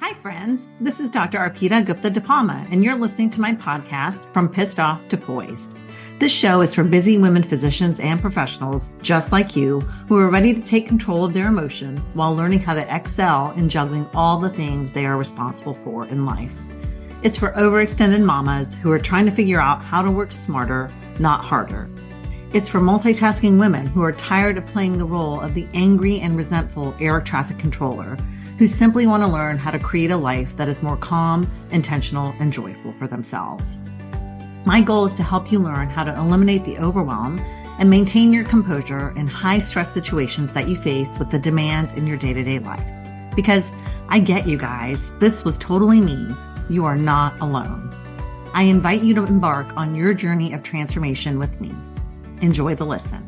Hi, friends. This is Dr. Arpita Gupta Dipalma, and you're listening to my podcast, From Pissed Off to Poised. This show is for busy women physicians and professionals just like you who are ready to take control of their emotions while learning how to excel in juggling all the things they are responsible for in life. It's for overextended mamas who are trying to figure out how to work smarter, not harder. It's for multitasking women who are tired of playing the role of the angry and resentful air traffic controller, who simply want to learn how to create a life that is more calm, intentional, and joyful for themselves. My goal is to help you learn how to eliminate the overwhelm and maintain your composure in high-stress situations that you face with the demands in your day-to-day life. Because I get you guys, this was totally me. You are not alone. I invite you to embark on your journey of transformation with me. Enjoy the listen.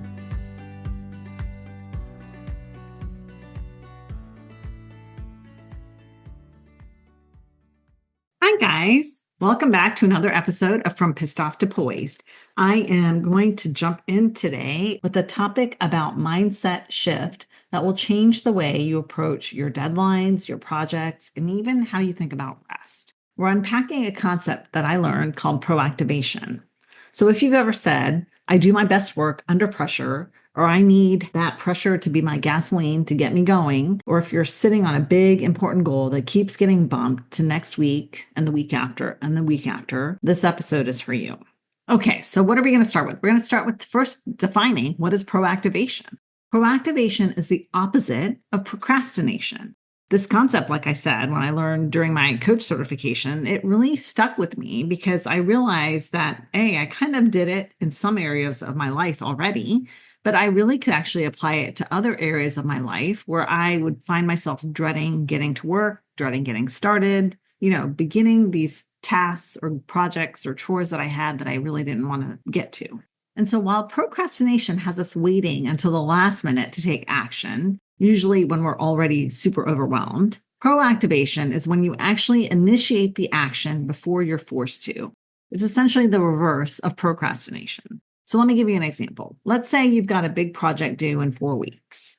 Hi, guys. Welcome back to another episode of From Pissed Off to Poised. I am going to jump in today with a topic about mindset shift that will change the way you approach your deadlines, your projects, and even how you think about rest. We're unpacking a concept that I learned called ProActivation. So if you've ever said, I do my best work under pressure, or I need that pressure to be my gasoline to get me going, or if you're sitting on a big, important goal that keeps getting bumped to next week and the week after and the week after, this episode is for you. Okay, so what are we going to start with? We're going to start with first defining what is proactivation. Proactivation is the opposite of procrastination. This concept, like I said, when I learned during my coach certification, it really stuck with me because I realized that, I kind of did it in some areas of my life already, but I really could actually apply it to other areas of my life where I would find myself dreading getting to work, dreading getting started, beginning these tasks or projects or chores that I had that I really didn't want to get to. And so while procrastination has us waiting until the last minute to take action, usually when we're already super overwhelmed, proactivation is when you actually initiate the action before you're forced to. It's essentially the reverse of procrastination. So let me give you an example. Let's say you've got a big project due in 4 weeks.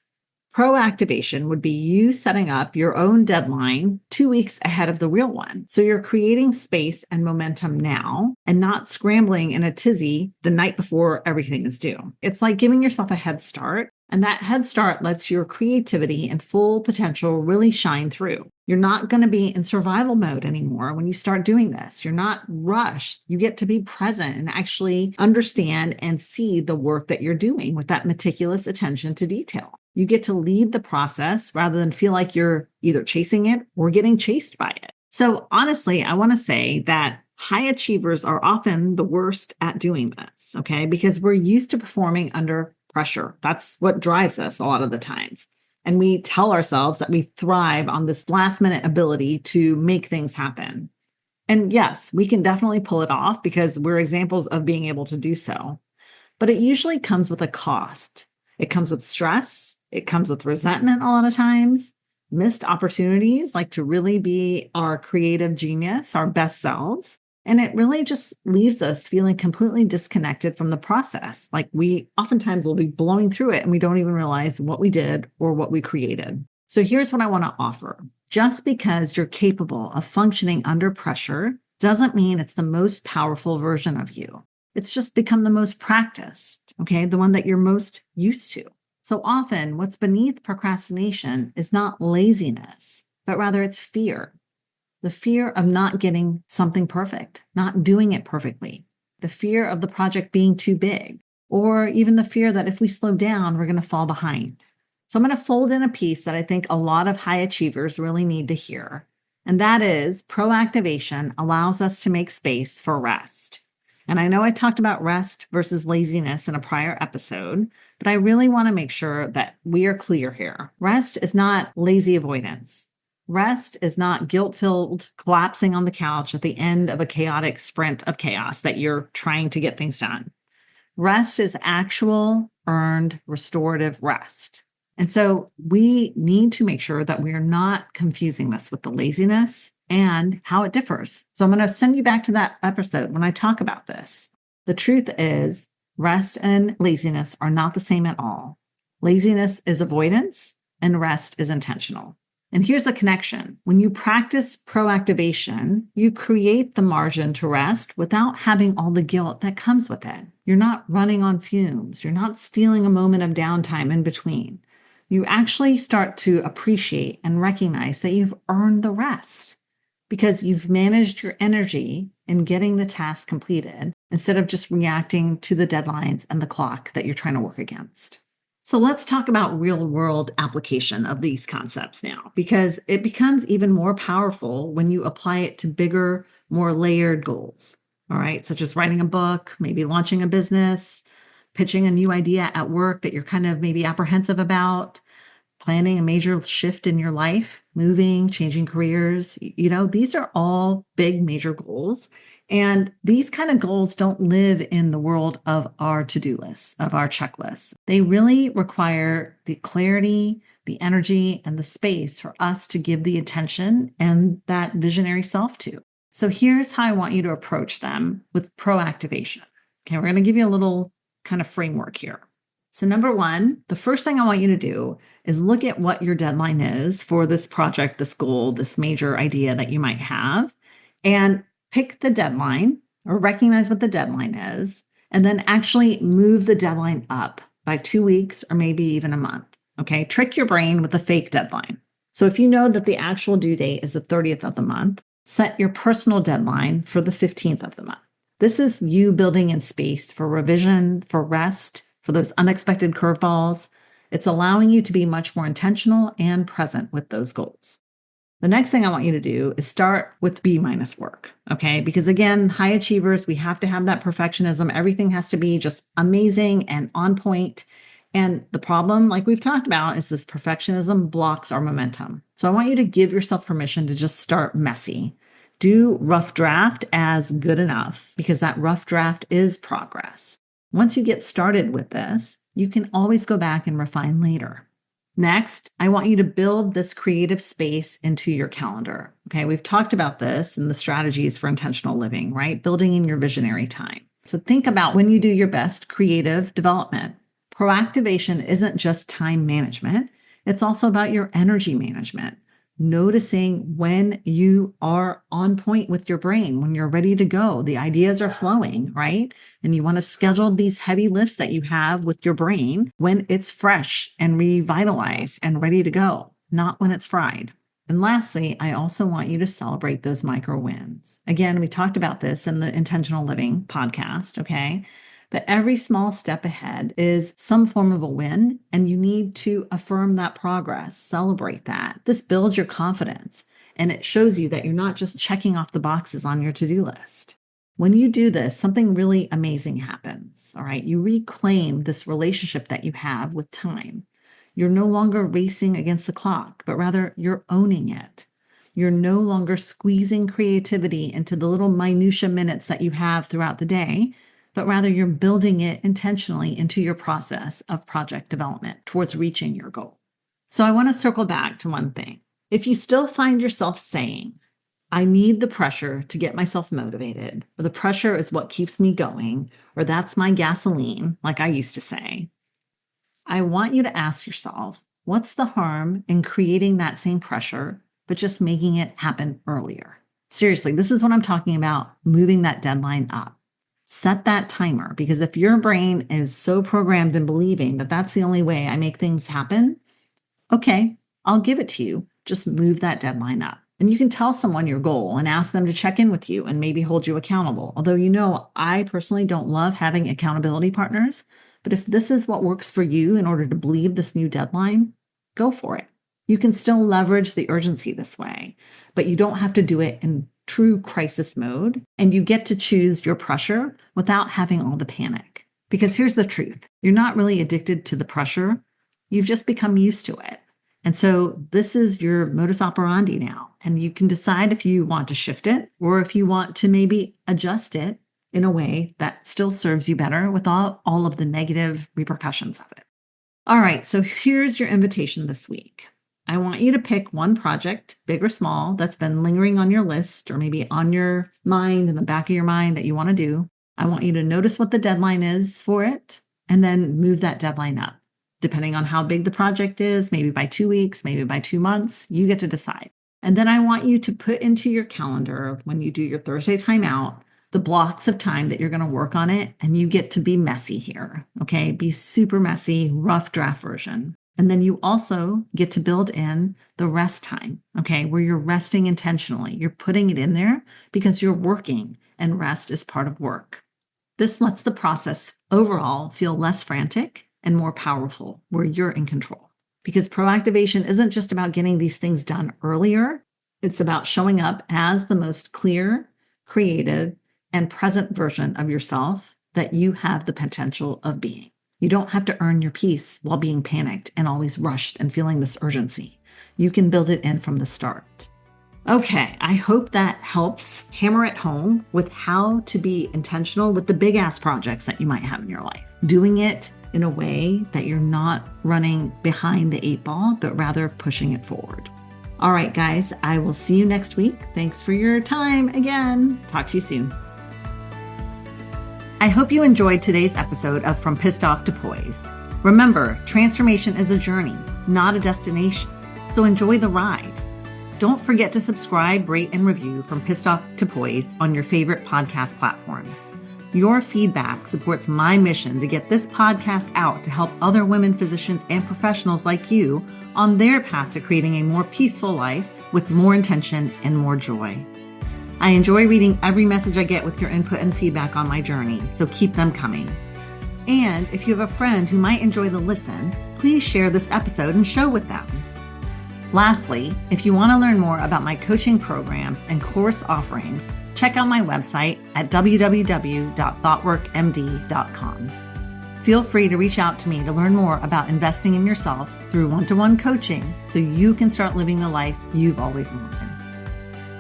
Proactivation would be you setting up your own deadline 2 weeks ahead of the real one. So you're creating space and momentum now and not scrambling in a tizzy the night before everything is due. It's like giving yourself a head start, and that head start lets your creativity and full potential really shine through. You're not going to be in survival mode anymore when you start doing this. You're not rushed. You get to be present and actually understand and see the work that you're doing with that meticulous attention to detail. You get to lead the process rather than feel like you're either chasing it or getting chased by it. So honestly, I want to say that high achievers are often the worst at doing this, okay? Because we're used to performing under pressure. That's what drives us a lot of the times. And we tell ourselves that we thrive on this last minute ability to make things happen. And yes, we can definitely pull it off because we're examples of being able to do so. But it usually comes with a cost. It comes with stress. It comes with resentment a lot of times, missed opportunities, like to really be our creative genius, our best selves. And it really just leaves us feeling completely disconnected from the process. Like we oftentimes will be blowing through it and we don't even realize what we did or what we created. So here's what I want to offer. Just because you're capable of functioning under pressure doesn't mean it's the most powerful version of you. It's just become the most practiced, okay? The one that you're most used to. So often what's beneath procrastination is not laziness, but rather it's fear. The fear of not getting something perfect, not doing it perfectly, the fear of the project being too big, or even the fear that if we slow down, we're going to fall behind. So I'm going to fold in a piece that I think a lot of high achievers really need to hear. And that is proactivation allows us to make space for rest. And I know I talked about rest versus laziness in a prior episode, but I really want to make sure that we are clear here. Rest is not lazy avoidance. Rest is not guilt-filled collapsing on the couch at the end of a chaotic sprint of chaos that you're trying to get things done. Rest is actual, earned, restorative rest. And so we need to make sure that we are not confusing this with the laziness and how it differs. So I'm going to send you back to that episode when I talk about this. The truth is, rest and laziness are not the same at all. Laziness is avoidance and rest is intentional. And here's the connection. When you practice proactivation, you create the margin to rest without having all the guilt that comes with it. You're not running on fumes. You're not stealing a moment of downtime in between. You actually start to appreciate and recognize that you've earned the rest because you've managed your energy in getting the task completed instead of just reacting to the deadlines and the clock that you're trying to work against. So let's talk about real world application of these concepts now, because it becomes even more powerful when you apply it to bigger, more layered goals. All right, such as writing a book, maybe launching a business, pitching a new idea at work that you're kind of maybe apprehensive about, planning a major shift in your life, moving, changing careers. These are all big, major goals. And these kind of goals don't live in the world of our to-do lists, of our checklists. They really require the clarity, the energy, and the space for us to give the attention and that visionary self to. So here's how I want you to approach them with proactivation. Okay, we're going to give you a little kind of framework here. So number one, the first thing I want you to do is look at what your deadline is for this project, this goal, this major idea that you might have, and pick the deadline or recognize what the deadline is, and then actually move the deadline up by 2 weeks or maybe even a month. Okay, trick your brain with a fake deadline. So if you know that the actual due date is the 30th of the month, set your personal deadline for the 15th of the month. This is you building in space for revision, for rest, for those unexpected curveballs. It's allowing you to be much more intentional and present with those goals. The next thing I want you to do is start with B- work, okay? Because again, high achievers, we have to have that perfectionism. Everything has to be just amazing and on point. And the problem, like we've talked about, is this perfectionism blocks our momentum. So I want you to give yourself permission to just start messy. Do rough draft as good enough because that rough draft is progress. Once you get started with this, you can always go back and refine later. Next, I want you to build this creative space into your calendar. Okay, we've talked about this and the strategies for intentional living, right? Building in your visionary time. So think about when you do your best creative development. Proactivation isn't just time management, it's also about your energy management. Noticing when you are on point with your brain, when you're ready to go, the ideas are flowing, right? And you want to schedule these heavy lifts that you have with your brain when it's fresh and revitalized and ready to go, not when it's fried. And lastly, I also want you to celebrate those micro wins. Again, we talked about this in the Intentional Living podcast, okay? But every small step ahead is some form of a win, and you need to affirm that progress, celebrate that. This builds your confidence, and it shows you that you're not just checking off the boxes on your to-do list. When you do this, something really amazing happens, all right? You reclaim this relationship that you have with time. You're no longer racing against the clock, but rather you're owning it. You're no longer squeezing creativity into the little minutia minutes that you have throughout the day, but rather you're building it intentionally into your process of project development towards reaching your goal. So I want to circle back to one thing. If you still find yourself saying, I need the pressure to get myself motivated, or the pressure is what keeps me going, or that's my gasoline, like I used to say, I want you to ask yourself, what's the harm in creating that same pressure, but just making it happen earlier? Seriously, this is what I'm talking about, moving that deadline up. Set that timer, because if your brain is so programmed in believing that that's the only way I make things happen, okay, I'll give it to you. Just move that deadline up. And you can tell someone your goal and ask them to check in with you and maybe hold you accountable. Although, I personally don't love having accountability partners, but if this is what works for you in order to believe this new deadline, go for it. You can still leverage the urgency this way, but you don't have to do it in true crisis mode, and you get to choose your pressure without having all the panic. Because here's the truth. You're not really addicted to the pressure. You've just become used to it. And so this is your modus operandi now. And you can decide if you want to shift it or if you want to maybe adjust it in a way that still serves you better without all of the negative repercussions of it. All right, so here's your invitation this week. I want you to pick one project, big or small, that's been lingering on your list or maybe on your mind, in the back of your mind that you want to do. I want you to notice what the deadline is for it and then move that deadline up. Depending on how big the project is, maybe by 2 weeks, maybe by 2 months, you get to decide. And then I want you to put into your calendar when you do your Thursday timeout, the blocks of time that you're going to work on it. And you get to be messy here. Okay. Be super messy, rough draft version. And then you also get to build in the rest time. Okay. Where you're resting intentionally. You're putting it in there because you're working and rest is part of work. This lets the process overall feel less frantic and more powerful where you're in control. Because proactivation isn't just about getting these things done earlier. It's about showing up as the most clear, creative, and present version of yourself that you have the potential of being. You don't have to earn your peace while being panicked and always rushed and feeling this urgency. You can build it in from the start. Okay, I hope that helps hammer it home with how to be intentional with the big ass projects that you might have in your life. Doing it in a way that you're not running behind the 8 ball, but rather pushing it forward. All right, guys, I will see you next week. Thanks for your time again. Talk to you soon. I hope you enjoyed today's episode of From Pissed Off to Poised. Remember, transformation is a journey, not a destination. So enjoy the ride. Don't forget to subscribe, rate, and review From Pissed Off to Poised on your favorite podcast platform. Your feedback supports my mission to get this podcast out to help other women physicians and professionals like you on their path to creating a more peaceful life with more intention and more joy. I enjoy reading every message I get with your input and feedback on my journey, so keep them coming. And if you have a friend who might enjoy the listen, please share this episode and show with them. Lastly, if you want to learn more about my coaching programs and course offerings, check out my website at www.thoughtworkmd.com. Feel free to reach out to me to learn more about investing in yourself through one-to-one coaching so you can start living the life you've always wanted.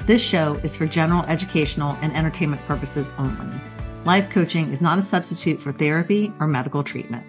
This show is for general educational and entertainment purposes only. Life coaching is not a substitute for therapy or medical treatment.